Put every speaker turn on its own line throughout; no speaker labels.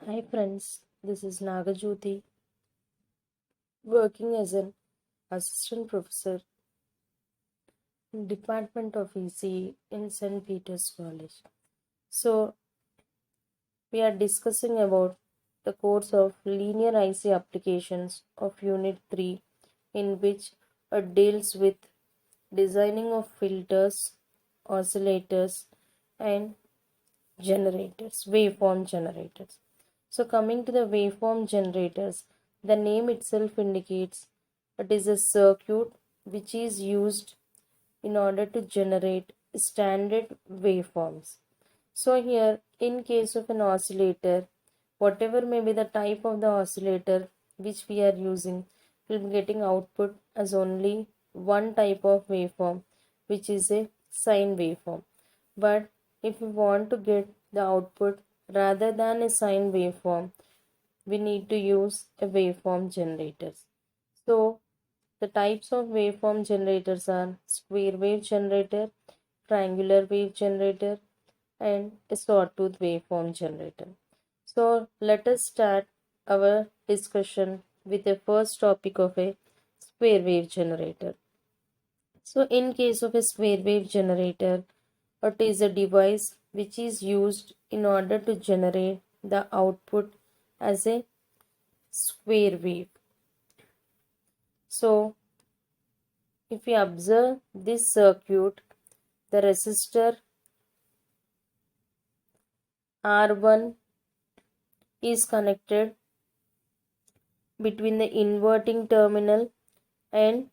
Hi friends, this is Nagajyoti working as an assistant professor in Department of ECE in St. Peter's College. So we are discussing about the course of linear IC applications of Unit 3 in which it deals with designing of filters, oscillators and generators, waveform generators. So coming to the waveform generators, the name itself indicates it is a circuit which is used in order to generate standard waveforms. So here in case of an oscillator, whatever may be the type of the oscillator which we are using will be getting output as only one type of waveform, which is a sine waveform. But if we want to get the output rather than a sine waveform, we need to use a waveform generators. So the types of waveform generators are square wave generator, triangular wave generator, and a sawtooth waveform generator. So let us start our discussion with the first topic of a square wave generator. So in case of a square wave generator, it is a device which is used in order to generate the output as a square wave. So if we observe this circuit, the resistor R1 is connected between the inverting terminal and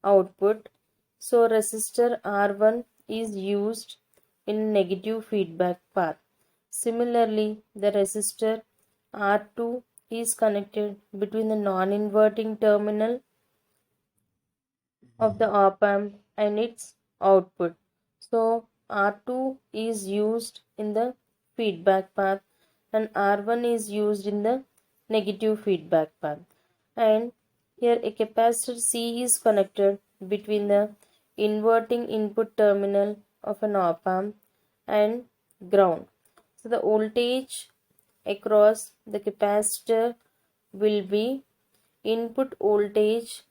output. So resistor R1 is used in negative feedback path. Similarly, the resistor R2 is connected between the non-inverting terminal of the op amp and its output. So R2 is used in the feedback path and R1 is used in the negative feedback path. And here a capacitor C is connected between the inverting input terminal of an op amp and ground. So the voltage across the capacitor will be input voltage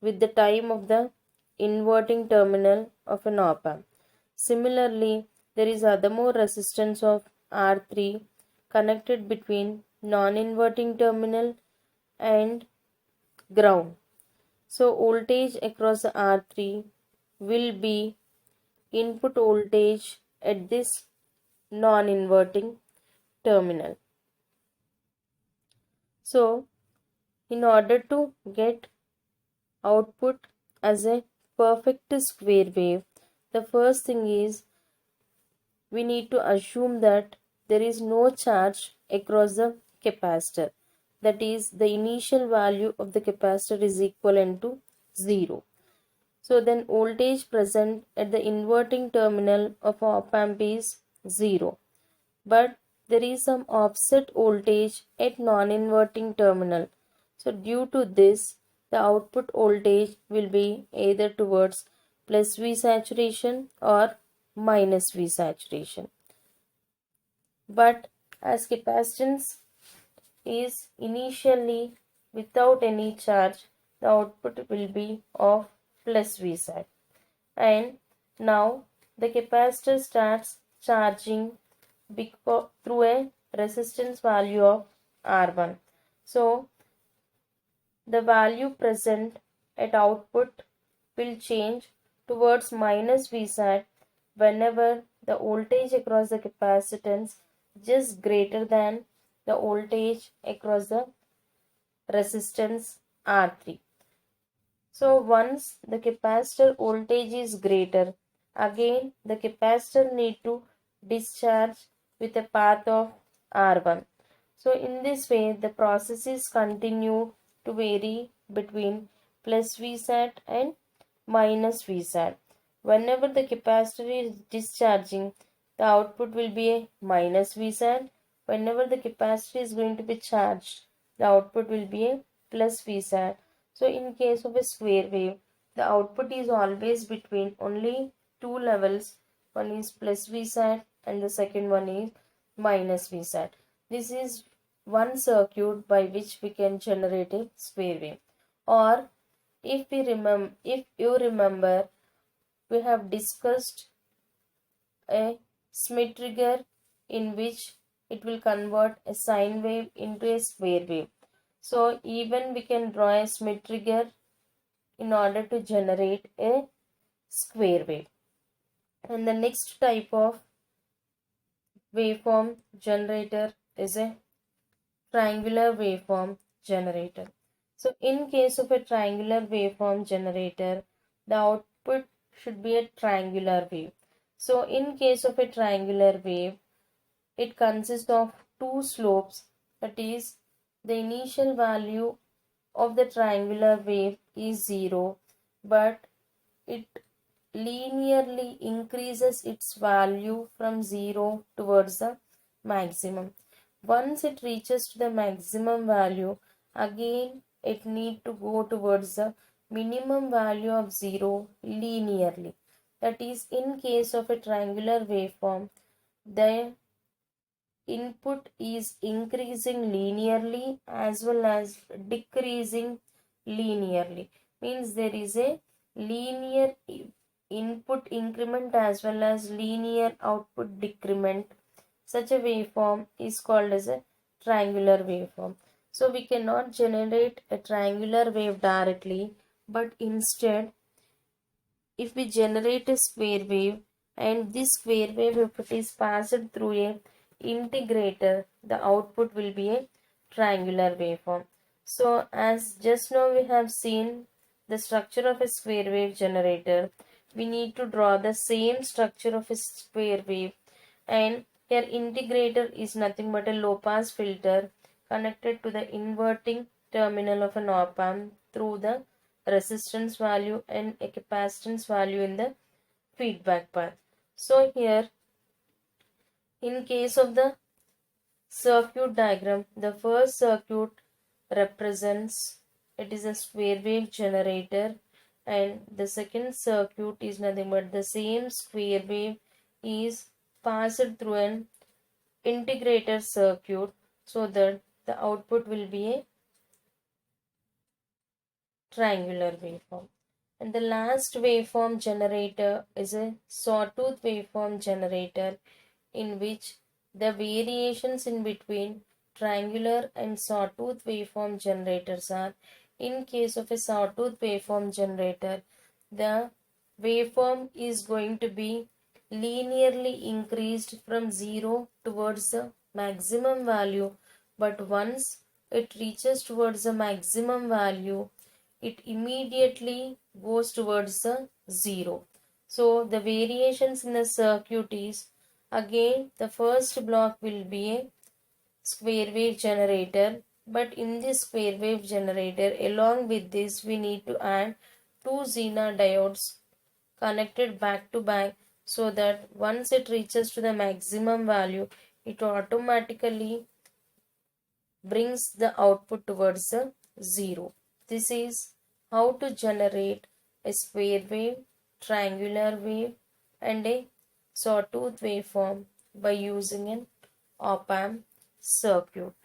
with the time of the inverting terminal of an op amp. Similarly, there is other more resistance of R3 connected between non-inverting terminal and ground. So voltage across the R3 will be input voltage at this non-inverting terminal. So in order to get output as a perfect square wave, the first thing is we need to assume that there is no charge across the capacitor. That is, the initial value of the capacitor is equivalent to 0. So then voltage present at the inverting terminal of op amp is 0. But there is some offset voltage at non-inverting terminal. So due to this, the output voltage will be either towards plus V saturation or minus V saturation. But as capacitance is initially without any charge, the output will be of plus V sat. And now the capacitor starts charging through a resistance value of R1. So the value present at output will change towards minus Vsat whenever the voltage across the capacitance is greater than the voltage across the resistance R3. So once the capacitor voltage is greater, again the capacitor need to discharge with a path of R1. So in this way the process is continued to vary between plus Vsat and minus Vsat. Whenever the capacitor is discharging, the output will be a minus Vsat. Whenever the capacitor is going to be charged, the output will be a plus Vsat. So in case of a square wave, the output is always between only two levels. One is plus Vsat and the second one is minus Vsat. This is one circuit by which we can generate a square wave. Or if you remember, we have discussed a Smith trigger in which it will convert a sine wave into a square wave. So even we can draw a Smith trigger in order to generate a square wave. And the next type of waveform generator is a triangular waveform generator. So in case of a triangular waveform generator, the output should be a triangular wave. So in case of a triangular wave, it consists of two slopes, that is, the initial value of the triangular wave is 0, but it linearly increases its value from 0 towards the maximum. Once it reaches to the maximum value, again it need to go towards the minimum value of 0 linearly. That is, in case of a triangular waveform, the input is increasing linearly as well as decreasing linearly. Means there is a linear input increment as well as linear output decrement. Such a waveform is called as a triangular waveform. So we cannot generate a triangular wave directly, but instead, if we generate a square wave, and this square wave, if it is passed through a integrator, the output will be a triangular waveform. So as just now we have seen the structure of a square wave generator, we need to draw the same structure of a square wave, and here integrator is nothing but a low pass filter connected to the inverting terminal of an op amp through the resistance value and a capacitance value in the feedback path. So here, in case of the circuit diagram, the first circuit represents, it is a square wave generator, and the second circuit is nothing but the same square wave is passed through an integrator circuit, so that the output will be a triangular waveform. And the last waveform generator is a Sawtooth waveform generator, in which the variations in between triangular and Sawtooth waveform generators are, in case of a Sawtooth waveform generator, the waveform is going to be linearly increased from 0 towards the maximum value, but once it reaches towards the maximum value, it immediately goes towards the 0. So the variations in the circuit is, again the first block will be a square wave generator, but in this square wave generator, along with this we need to add two Zener diodes connected back to back, so that once it reaches to the maximum value, it automatically brings the output towards the 0. This is how to generate a square wave, triangular wave, and a sawtooth waveform by using an op amp circuit.